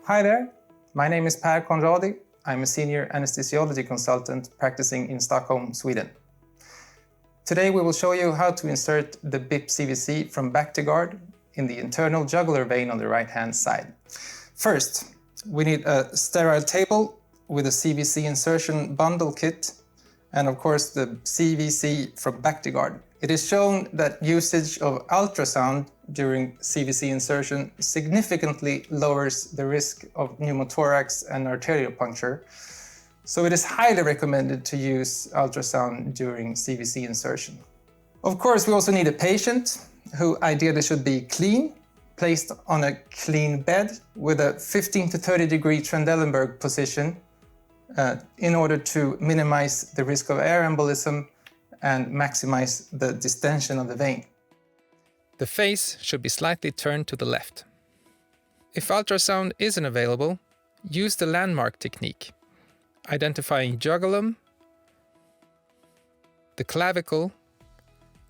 Hi there, my name is Per Conradi. I'm a senior anesthesiology consultant practicing in Stockholm, Sweden. Today we will show you how to insert the BIP CVC from Bactiguard in the internal jugular vein on the right-hand side. First, we need a sterile table with a CVC insertion bundle kit and of course the CVC from Bactiguard. It is shown that usage of ultrasound during CVC insertion significantly lowers the risk of pneumothorax and arterial puncture. So it is highly recommended to use ultrasound during CVC insertion. Of course, we also need a patient who ideally should be clean, placed on a clean bed with a 15 to 30 degree Trendelenburg position in order to minimize the risk of air embolism and maximize the distension of the vein. The face should be slightly turned to the left. If ultrasound isn't available, use the landmark technique, identifying jugulum, the clavicle,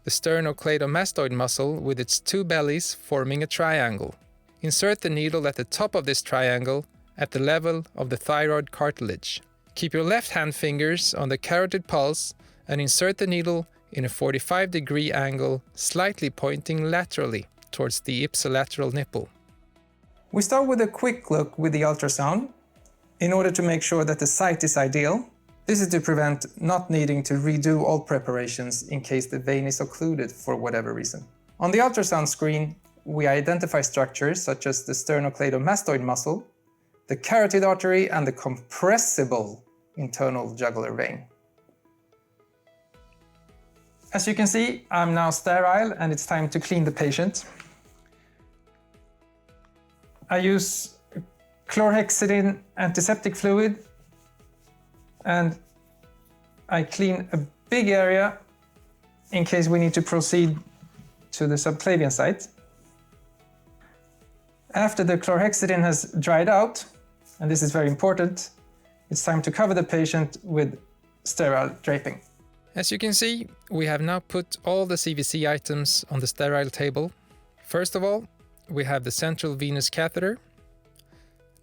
the sternocleidomastoid muscle with its two bellies forming a triangle. Insert the needle at the top of this triangle at the level of the thyroid cartilage. Keep your left hand fingers on the carotid pulse and insert the needle in a 45-degree angle, slightly pointing laterally towards the ipsilateral nipple. We start with a quick look with the ultrasound in order to make sure that the site is ideal. This is to prevent not needing to redo all preparations in case the vein is occluded for whatever reason. On the ultrasound screen, we identify structures such as the sternocleidomastoid muscle, the carotid artery, and the compressible internal jugular vein. As you can see, I'm now sterile and it's time to clean the patient. I use chlorhexidine antiseptic fluid and I clean a big area in case we need to proceed to the subclavian site. After the chlorhexidine has dried out, and this is very important, it's time to cover the patient with sterile draping. As you can see, we have now put all the CVC items on the sterile table. First of all, we have the central venous catheter.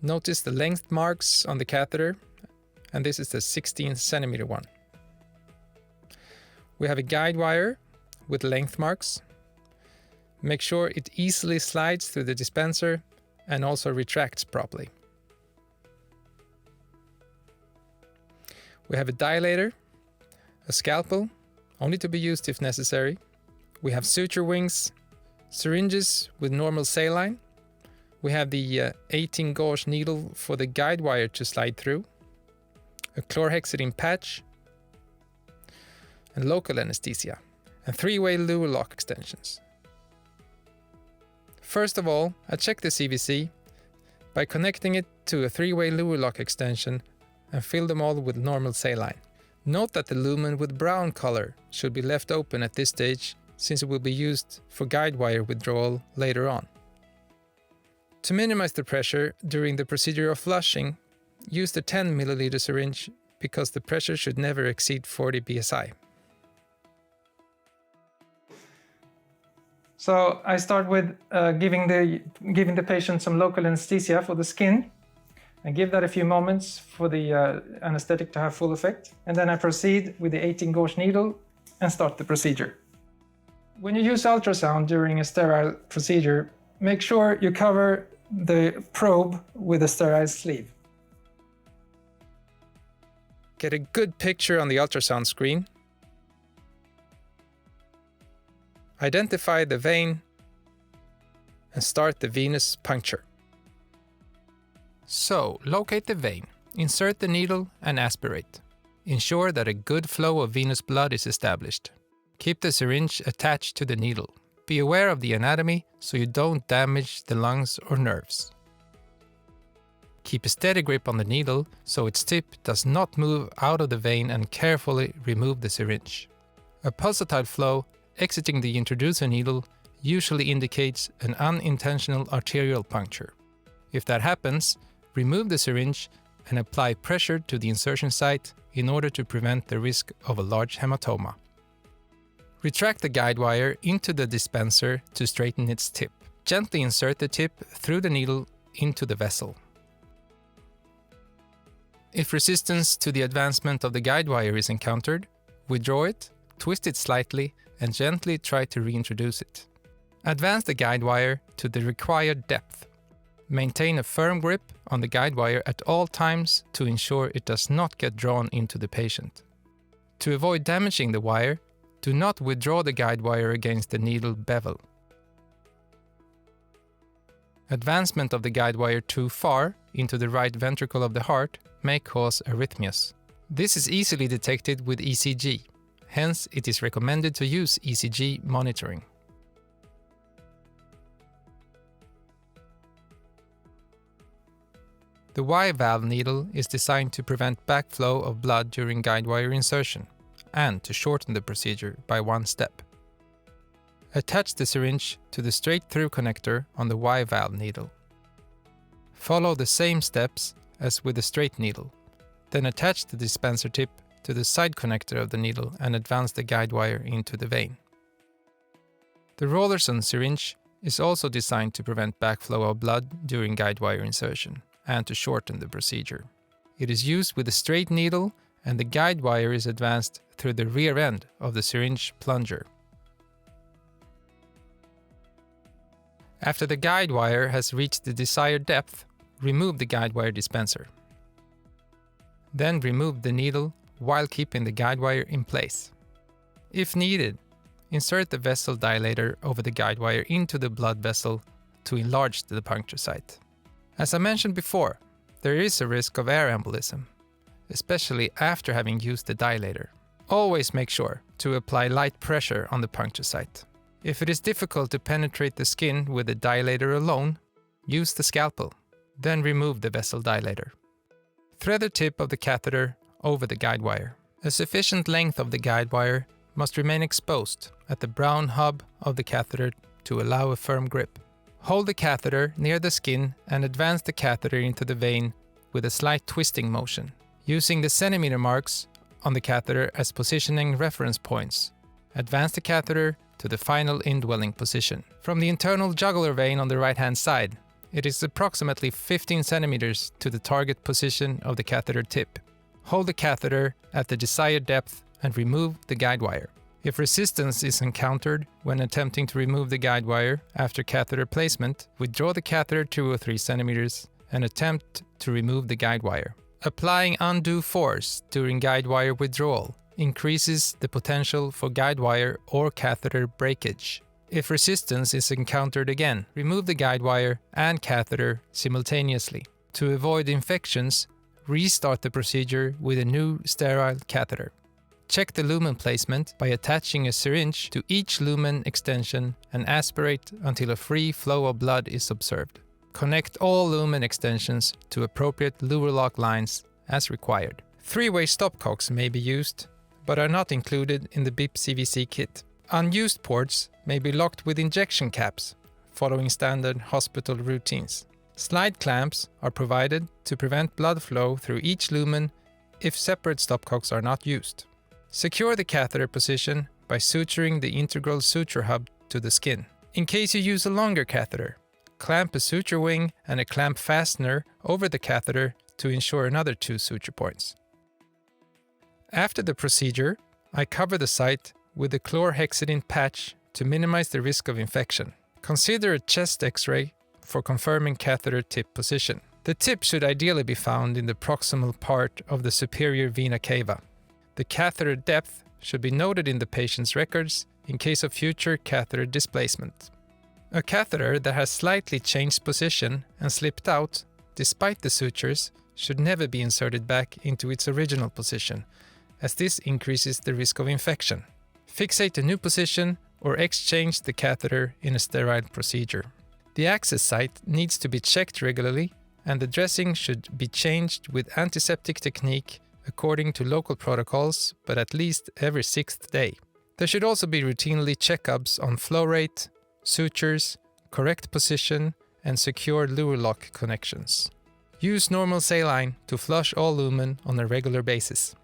Notice the length marks on the catheter, and this is the 16 centimeter one. We have a guide wire with length marks. Make sure it easily slides through the dispenser and also retracts properly. We have a dilator, a scalpel, only to be used if necessary. We have suture wings, syringes with normal saline. We have the 18 gauge needle for the guide wire to slide through, a chlorhexidine patch, and local anesthesia, and 3-way luer lock extensions. First of all, I check the CVC by connecting it to a 3-way luer lock extension and fill them all with normal saline. Note that the lumen with brown color should be left open at this stage since it will be used for guide wire withdrawal later on. To minimize the pressure during the procedure of flushing, use the 10 milliliter syringe because the pressure should never exceed 40 psi. So I start with giving the patient some local anesthesia for the skin and give that a few moments for the anesthetic to have full effect. And then I proceed with the 18 gauge needle and start the procedure. When you use ultrasound during a sterile procedure, make sure you cover the probe with a sterile sleeve. Get a good picture on the ultrasound screen. Identify the vein and start the venous puncture. So, locate the vein, insert the needle and aspirate. Ensure that a good flow of venous blood is established. Keep the syringe attached to the needle. Be aware of the anatomy so you don't damage the lungs or nerves. Keep a steady grip on the needle so its tip does not move out of the vein and carefully remove the syringe. A pulsatile flow exiting the introducer needle usually indicates an unintentional arterial puncture. If that happens, remove the syringe and apply pressure to the insertion site in order to prevent the risk of a large hematoma. Retract the guide wire into the dispenser to straighten its tip. Gently insert the tip through the needle into the vessel. If resistance to the advancement of the guide wire is encountered, withdraw it, twist it slightly, and gently try to reintroduce it. Advance the guide wire to the required depth. Maintain a firm grip on the guide wire at all times to ensure it does not get drawn into the patient. To avoid damaging the wire, do not withdraw the guide wire against the needle bevel. Advancement of the guide wire too far into the right ventricle of the heart may cause arrhythmias. This is easily detected with ECG, hence it is recommended to use ECG monitoring. The Y valve needle is designed to prevent backflow of blood during guide wire insertion and to shorten the procedure by one step. Attach the syringe to the straight-through connector on the Y valve needle. Follow the same steps as with the straight needle. Then attach the dispenser tip to the side connector of the needle and advance the guide wire into the vein. The Raulerson syringe is also designed to prevent backflow of blood during guide wire insertion and to shorten the procedure. It is used with a straight needle and the guide wire is advanced through the rear end of the syringe plunger. After the guide wire has reached the desired depth, remove the guide wire dispenser. Then remove the needle while keeping the guide wire in place. If needed, insert the vessel dilator over the guide wire into the blood vessel to enlarge the puncture site. As I mentioned before, there is a risk of air embolism, especially after having used the dilator. Always make sure to apply light pressure on the puncture site. If it is difficult to penetrate the skin with the dilator alone, use the scalpel. Then remove the vessel dilator. Thread the tip of the catheter over the guide wire. A sufficient length of the guide wire must remain exposed at the brown hub of the catheter to allow a firm grip. Hold the catheter near the skin and advance the catheter into the vein with a slight twisting motion, using the centimeter marks on the catheter as positioning reference points. Advance the catheter to the final indwelling position. From the internal jugular vein on the right-hand side, it is approximately 15 centimeters to the target position of the catheter tip. Hold the catheter at the desired depth and remove the guide wire. If resistance is encountered when attempting to remove the guide wire after catheter placement, withdraw the catheter 2 or 3 centimeters and attempt to remove the guide wire. Applying undue force during guide wire withdrawal increases the potential for guide wire or catheter breakage. If resistance is encountered again, remove the guide wire and catheter simultaneously. To avoid infections, restart the procedure with a new sterile catheter. Check the lumen placement by attaching a syringe to each lumen extension and aspirate until a free flow of blood is observed. Connect all lumen extensions to appropriate luer lock lines as required. 3-way stopcocks may be used, but are not included in the BIP CVC kit. Unused ports may be locked with injection caps, following standard hospital routines. Slide clamps are provided to prevent blood flow through each lumen if separate stopcocks are not used. Secure the catheter position by suturing the integral suture hub to the skin. In case you use a longer catheter, clamp a suture wing and a clamp fastener over the catheter to ensure another 2 suture points. After the procedure, I cover the site with a chlorhexidine patch to minimize the risk of infection. Consider a chest X-ray for confirming catheter tip position. The tip should ideally be found in the proximal part of the superior vena cava. The catheter depth should be noted in the patient's records in case of future catheter displacement. A catheter that has slightly changed position and slipped out, despite the sutures, should never be inserted back into its original position, as this increases the risk of infection. Fixate a new position or exchange the catheter in a sterile procedure. The access site needs to be checked regularly, and the dressing should be changed with antiseptic technique according to local protocols, but at least every 6th day. There should also be routinely checkups on flow rate, sutures, correct position, and secure luer lock connections. Use normal saline to flush all lumen on a regular basis.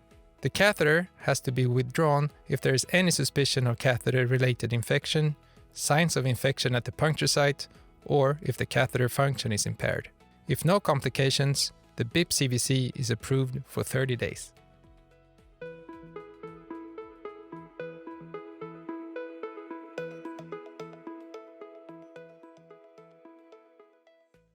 The catheter has to be withdrawn if there is any suspicion of catheter-related infection, signs of infection at the puncture site, or if the catheter function is impaired. If no complications, the BIP CVC is approved for 30 days.